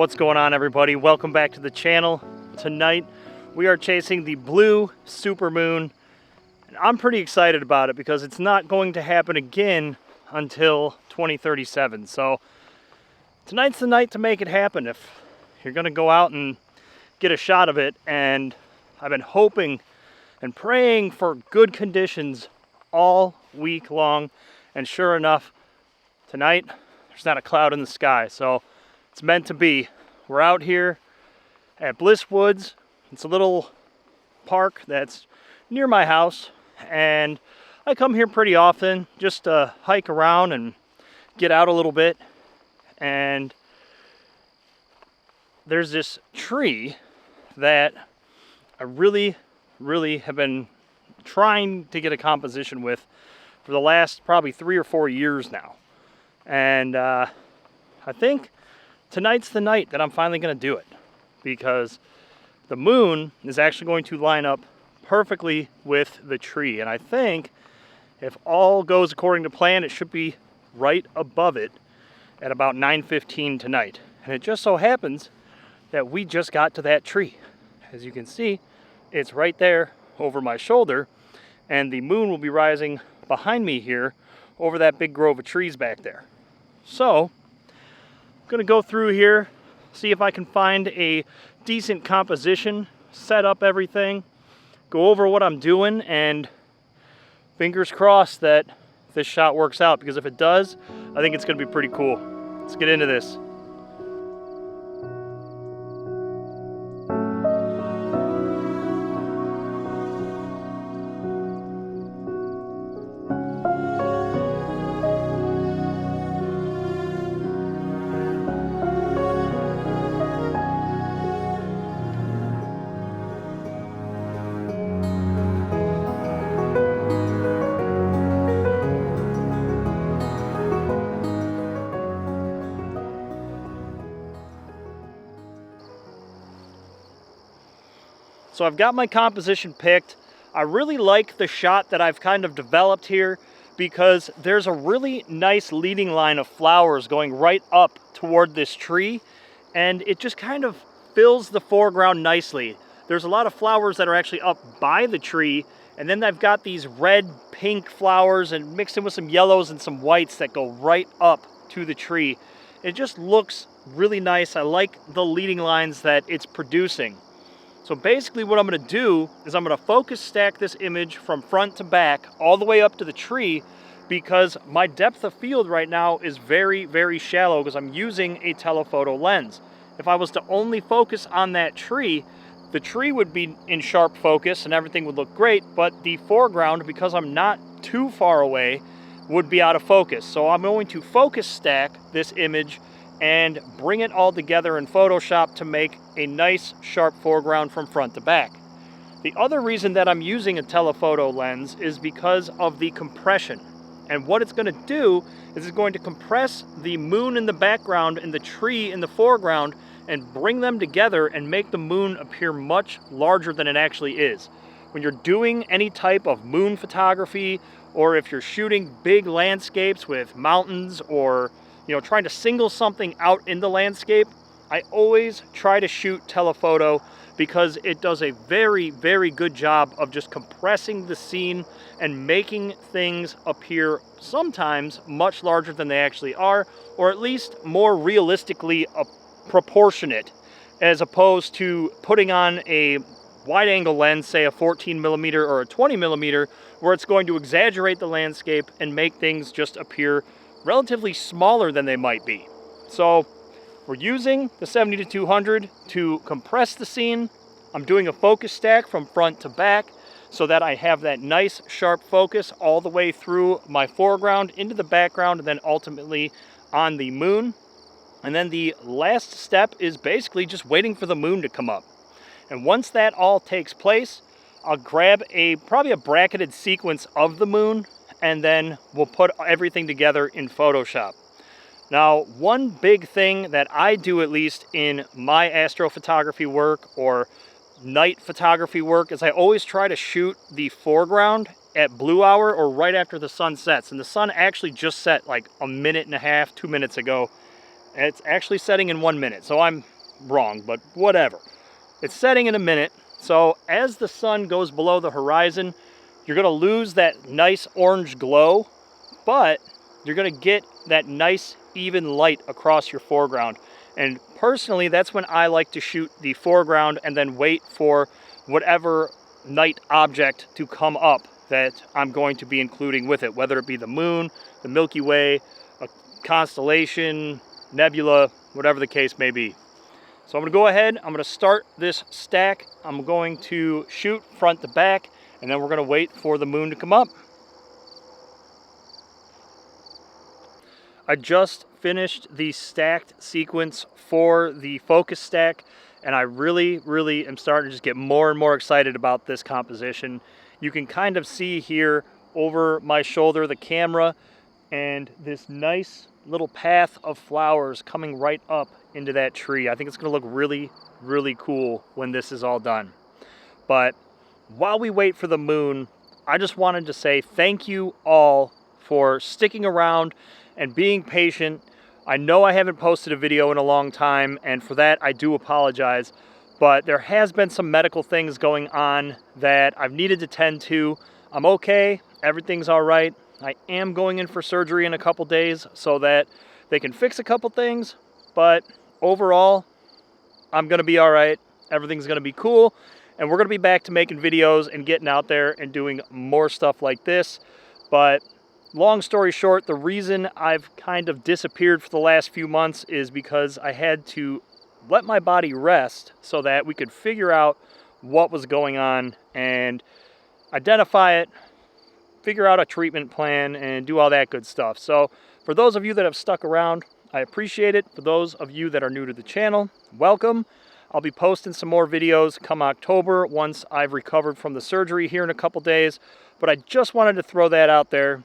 What's going on, everybody? Welcome back to the channel. Tonight we are chasing the Blue Supermoon, and I'm pretty excited about it because it's not going to happen again until 2037. So tonight's the night to make it happen if you're going to go out and get a shot of it. And I've been hoping and praying for good conditions all week long, and sure enough, tonight there's not a cloud in the sky, so it's meant to be. We're out here at Bliss Woods. It's a little park that's near my house, and I come here pretty often just to hike around and get out a little bit. And there's this tree that I really have been trying to get a composition with for the last probably 3 or 4 years now. And I think tonight's the night that I'm finally going to do it, because the moon is actually going to line up perfectly with the tree. And I think if all goes according to plan, it should be right above it at about 9:15 tonight. And it just so happens that we just got to that tree. As you can see, it's right there over my shoulder, and the moon will be rising behind me here over that big grove of trees back there. So I'm gonna go through here, see if I can find a decent composition, set up everything, go over what I'm doing, and fingers crossed that this shot works out, because if it does, I think it's gonna be pretty cool. Let's get into this. So I've got my composition picked. I really like the shot that I've kind of developed here, because there's a really nice leading line of flowers going right up toward this tree, and it just kind of fills the foreground nicely. There's a lot of flowers that are actually up by the tree, and then I've got these red, pink flowers and mixed in with some yellows and some whites that go right up to the tree. It just looks really nice. I like the leading lines that it's producing. So basically what I'm going to do is I'm going to focus stack this image from front to back all the way up to the tree, because my depth of field right now is very shallow because I'm using a telephoto lens. If I was to only focus on that tree, the tree would be in sharp focus and everything would look great, but the foreground, because I'm not too far away, would be out of focus. So I'm going to focus stack this image and bring it all together in Photoshop to make a nice sharp foreground from front to back. The other reason that I'm using a telephoto lens is because of the compression. And what it's going to do is it's going to compress the moon in the background and the tree in the foreground and bring them together and make the moon appear much larger than it actually is. When you're doing any type of moon photography, or if you're shooting big landscapes with mountains, or trying to single something out in the landscape, I always try to shoot telephoto, because it does a very good job of just compressing the scene and making things appear sometimes much larger than they actually are, or at least more realistically proportionate, as opposed to putting on a wide angle lens, say a 14mm or a 20mm, where it's going to exaggerate the landscape and make things just appear relatively smaller than they might be. So we're using the 70-200 to compress the scene. I'm doing a focus stack from front to back so that I have that nice sharp focus all the way through my foreground into the background, and then ultimately on the moon. And then the last step is basically just waiting for the moon to come up. And once that all takes place, I'll grab probably a bracketed sequence of the moon, and then we'll put everything together in Photoshop. Now, one big thing that I do, at least in my astrophotography work or night photography work, is I always try to shoot the foreground at blue hour or right after the sun sets. And the sun actually just set like a minute and a half, 2 minutes ago. It's actually setting in 1 minute, so I'm wrong, but whatever. It's setting in a minute, so as the sun goes below the horizon, you're gonna lose that nice orange glow, but you're gonna get that nice even light across your foreground. And personally, that's when I like to shoot the foreground and then wait for whatever night object to come up that I'm going to be including with it, whether it be the moon, the Milky Way, a constellation, nebula, whatever the case may be. So I'm gonna go ahead, I'm gonna start this stack. I'm going to shoot front to back, and then we're gonna wait for the moon to come up. I just finished the stacked sequence for the focus stack, and I really am starting to just get more and more excited about this composition. You can kind of see here over my shoulder the camera and this nice little path of flowers coming right up into that tree. I think it's gonna look really cool when this is all done. But while we wait for the moon, I just wanted to say thank you all for sticking around and being patient. I know I haven't posted a video in a long time, and for that I do apologize, but there has been some medical things going on that I've needed to tend to. I'm okay, everything's all right. I am going in for surgery in a couple days so that they can fix a couple things, but overall, I'm gonna be all right. Everything's gonna be cool, and we're gonna be back to making videos and getting out there and doing more stuff like this. But long story short, the reason I've kind of disappeared for the last few months is because I had to let my body rest so that we could figure out what was going on and identify it, figure out a treatment plan, and do all that good stuff. So for those of you that have stuck around, I appreciate it. For those of you that are new to the channel, welcome. I'll be posting some more videos come October once I've recovered from the surgery here in a couple days, but I just wanted to throw that out there.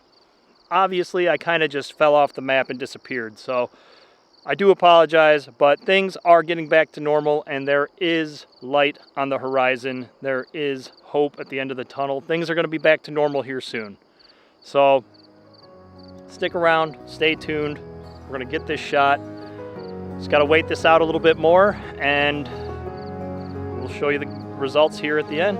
Obviously, I kind of just fell off the map and disappeared, so I do apologize, but things are getting back to normal, and there is light on the horizon. There is hope at the end of the tunnel. Things are going to be back to normal here soon. So stick around, stay tuned. We're going to get this shot. Just got to wait this out a little bit more, and we'll show you the results here at the end.